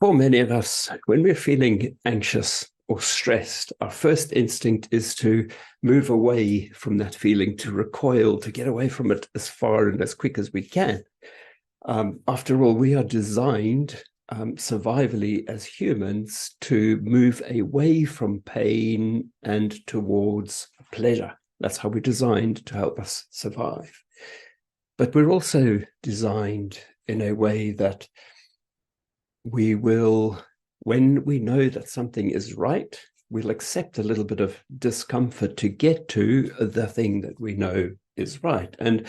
For many of us, when we're feeling anxious or stressed, our first instinct is to move away from that feeling, to recoil, to get away from it as far and as quick as we can. After all, we are designed survivally as humans to move away from pain and towards pleasure. That's how we're designed to help us survive. But we're also designed in a way that we will, when we know that something is right, we'll accept a little bit of discomfort to get to the thing that we know is right. And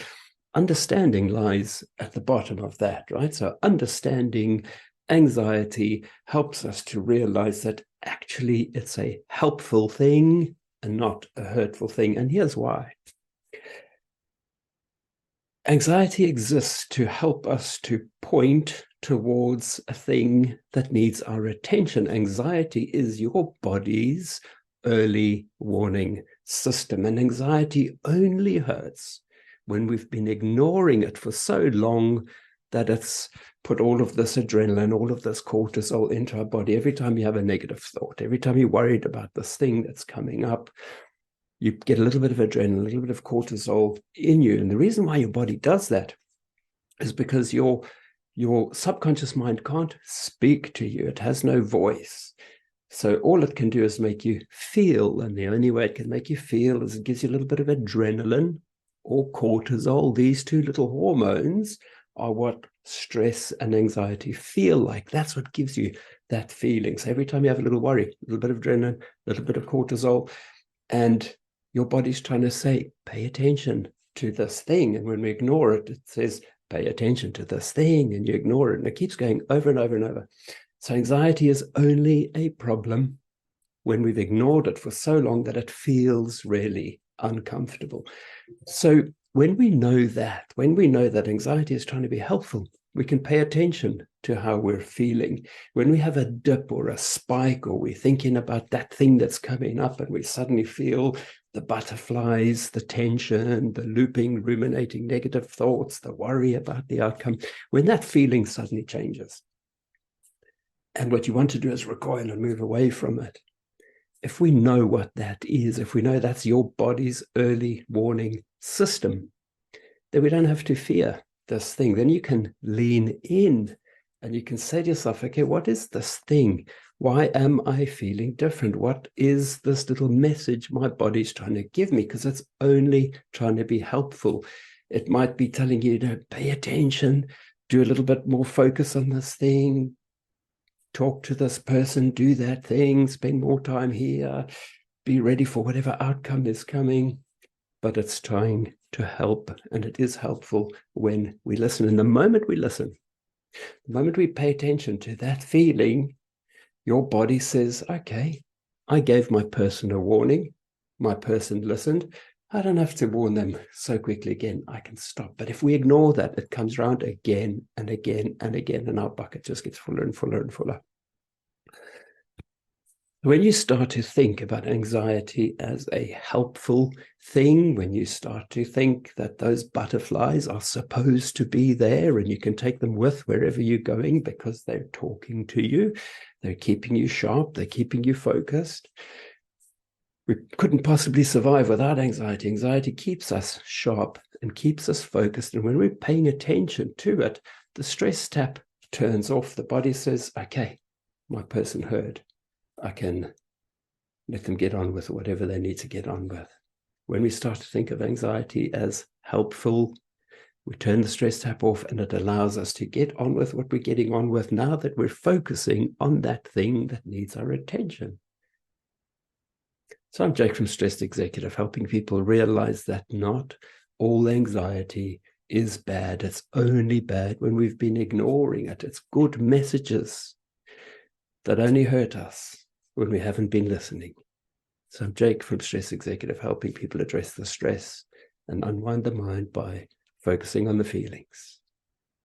understanding lies at the bottom of that, right? So understanding anxiety helps us to realize that actually it's a helpful thing and not a hurtful thing. And here's why. Anxiety exists to help us to point towards a thing that needs our attention. Anxiety is your body's early warning system, and anxiety only hurts when we've been ignoring it for so long that it's put all of this adrenaline, all of this cortisol into our body. Every time you have a negative thought, every time you're worried about this thing that's coming up, you get a little bit of adrenaline, a little bit of cortisol in you. And the reason why your body does that is because your subconscious mind can't speak to you. It has no voice. So all it can do is make you feel. And the only way it can make you feel is it gives you a little bit of adrenaline or cortisol. These two little hormones are what stress and anxiety feel like. That's what gives you that feeling. So every time you have a little worry, a little bit of adrenaline, a little bit of cortisol, and your body's trying to say, pay attention to this thing. And when we ignore it, it says, pay attention to this thing, and you ignore it. And it keeps going over and over and over. So anxiety is only a problem when we've ignored it for so long that it feels really uncomfortable. So when we know that anxiety is trying to be helpful, we can pay attention to how we're feeling. When we have a dip or a spike, or we're thinking about that thing that's coming up and we suddenly feel the butterflies, the tension, the looping, ruminating negative thoughts, the worry about the outcome, when that feeling suddenly changes, and what you want to do is recoil and move away from it. If we know what that is, if we know that's your body's early warning system, then we don't have to fear this thing. Then you can lean in and you can say to yourself, okay, what is this thing? Why am I feeling different? What is this little message my body's trying to give me? Because it's only trying to be helpful. It might be telling you to pay attention, do a little bit more focus on this thing, talk to this person, do that thing, spend more time here, be ready for whatever outcome is coming. But it's trying to help, and it is helpful when we listen. And the moment we listen, the moment we pay attention to that feeling, your body says, okay, I gave my person a warning. My person listened. I don't have to warn them so quickly again. I can stop. But if we ignore that, it comes around again and again and again, and our bucket just gets fuller and fuller and fuller. When you start to think about anxiety as a helpful thing, when you start to think that those butterflies are supposed to be there and you can take them with wherever you're going because they're talking to you, they're keeping you sharp, they're keeping you focused. We couldn't possibly survive without anxiety. Anxiety keeps us sharp and keeps us focused. And when we're paying attention to it, the stress tap turns off. The body says, okay, my person heard. I can let them get on with whatever they need to get on with. When we start to think of anxiety as helpful, we turn the stress tap off, and it allows us to get on with what we're getting on with now that we're focusing on that thing that needs our attention. So I'm Jake from Stressed Executive, helping people realize that not all anxiety is bad. It's only bad when we've been ignoring it. It's good messages that only hurt us when we haven't been listening. So I'm Jake from Stress Executive, helping people address the stress and unwind the mind by focusing on the feelings.